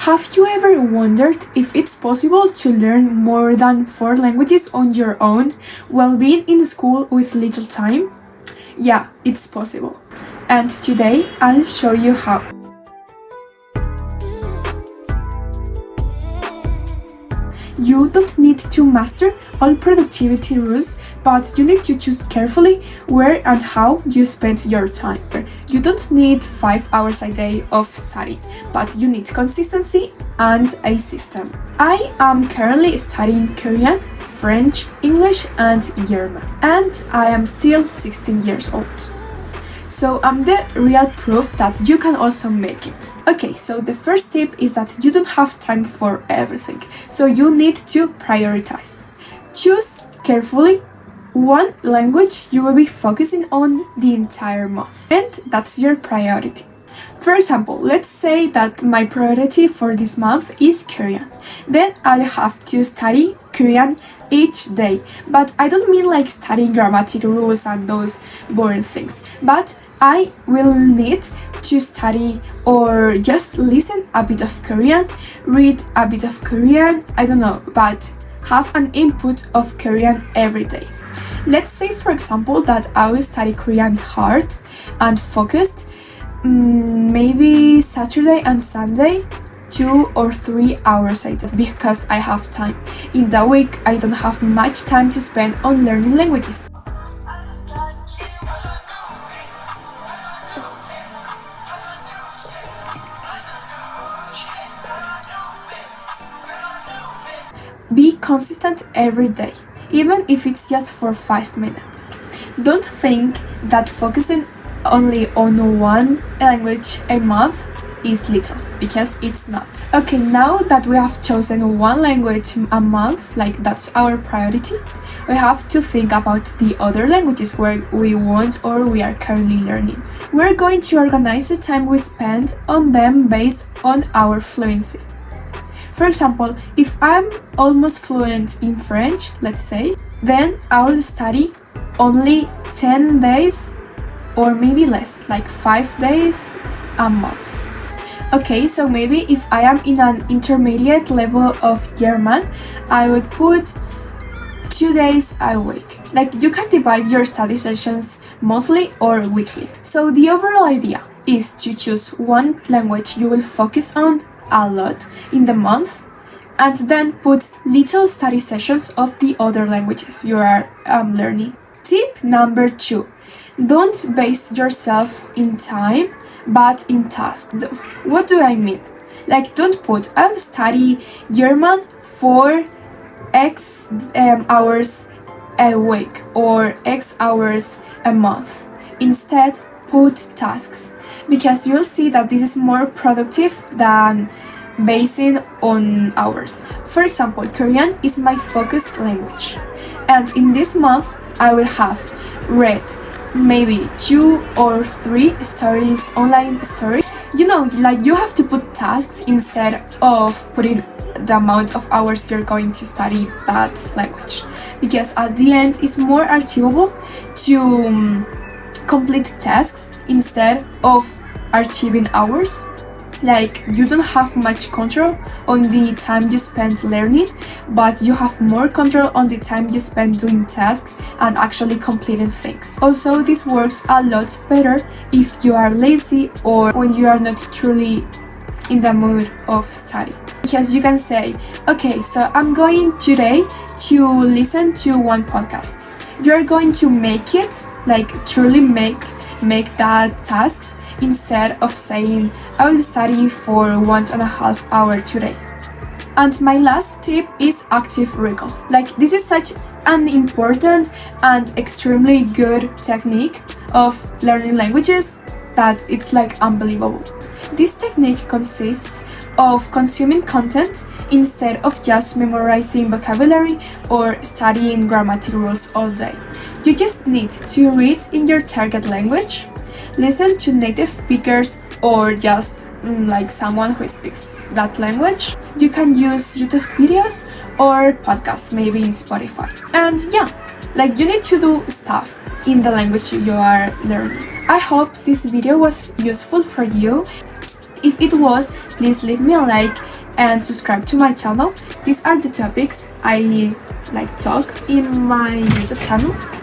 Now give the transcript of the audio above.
Have you ever wondered if it's possible to learn more than 4 languages on your own while being in school with little time? Yeah, it's possible. And today I'll show you how. You don't need to master all productivity rules, but you need to choose carefully where and how you spend your time. You don't need 5 hours a day of study, but you need consistency and a system. I am currently studying Korean, French, English, and German, and I am still 16 years old. So I'm the real proof that you can also make it. Okay, so the first tip is that you don't have time for everything, so you need to prioritize. Choose carefully one language you will be focusing on the entire month, and that's your priority. For example, let's say that my priority for this month is Korean. Then I'll have to study Korean each day. But I don't mean like studying grammatic rules and those boring things. But I will need to study or just listen a bit of Korean, read a bit of Korean, I don't know, but have an input of Korean every day. Let's say, for example, that I will study Korean hard and focused, maybe Saturday and Sunday, 2 or 3 hours a day, because I have time. In the week, I don't have much time to spend on learning languages. Be consistent every day, even if it's just for 5 minutes. Don't think that focusing only on one language a month is little, because it's not. Okay, now that we have chosen one language a month, like that's our priority, we have to think about the other languages where we want or we are currently learning. We're going to organize the time we spend on them based on our fluency. For example, if I'm almost fluent in French, let's say, then I will study only 10 days or maybe less, like 5 days a month. Okay, so maybe if I am in an intermediate level of German, I would put 2 days a week. Like you can divide your study sessions monthly or weekly. So the overall idea is to choose one language you will focus on a lot in the month, and then put little study sessions of the other languages you are learning. Tip number 2. Don't base yourself in time, but in tasks. What do I mean? Like don't put, I'll study German for X hours a week or X hours a month. Instead, put tasks, because you'll see that this is more productive than basing on hours. For example, Korean is my focused language, and in this month I will have read maybe 2 or 3 stories, online stories. You know, like you have to put tasks instead of putting the amount of hours you're going to study that language, because at the end it's more achievable to complete tasks instead of achieving hours. Like you don't have much control on the time you spend learning, but you have more control on the time you spend doing tasks and actually completing things. Also, this works a lot better if you are lazy or when you are not truly in the mood of study. Because you can say, okay, so I'm going today to listen to one podcast. You're going to make it, like truly make that task, instead of saying, I will study for 1.5 hours today. And my last tip is active recall. Like this is such an important and extremely good technique of learning languages that it's like unbelievable. This technique consists of consuming content instead of just memorizing vocabulary or studying grammatic rules all day. You just need to read in your target language, listen to native speakers or just like someone who speaks that language. You can use YouTube videos or podcasts, maybe in Spotify. And yeah, like you need to do stuff in the language you are learning. I hope this video was useful for you. If it was, please leave me a like, and subscribe to my channel. These are the topics I like talk in my YouTube channel.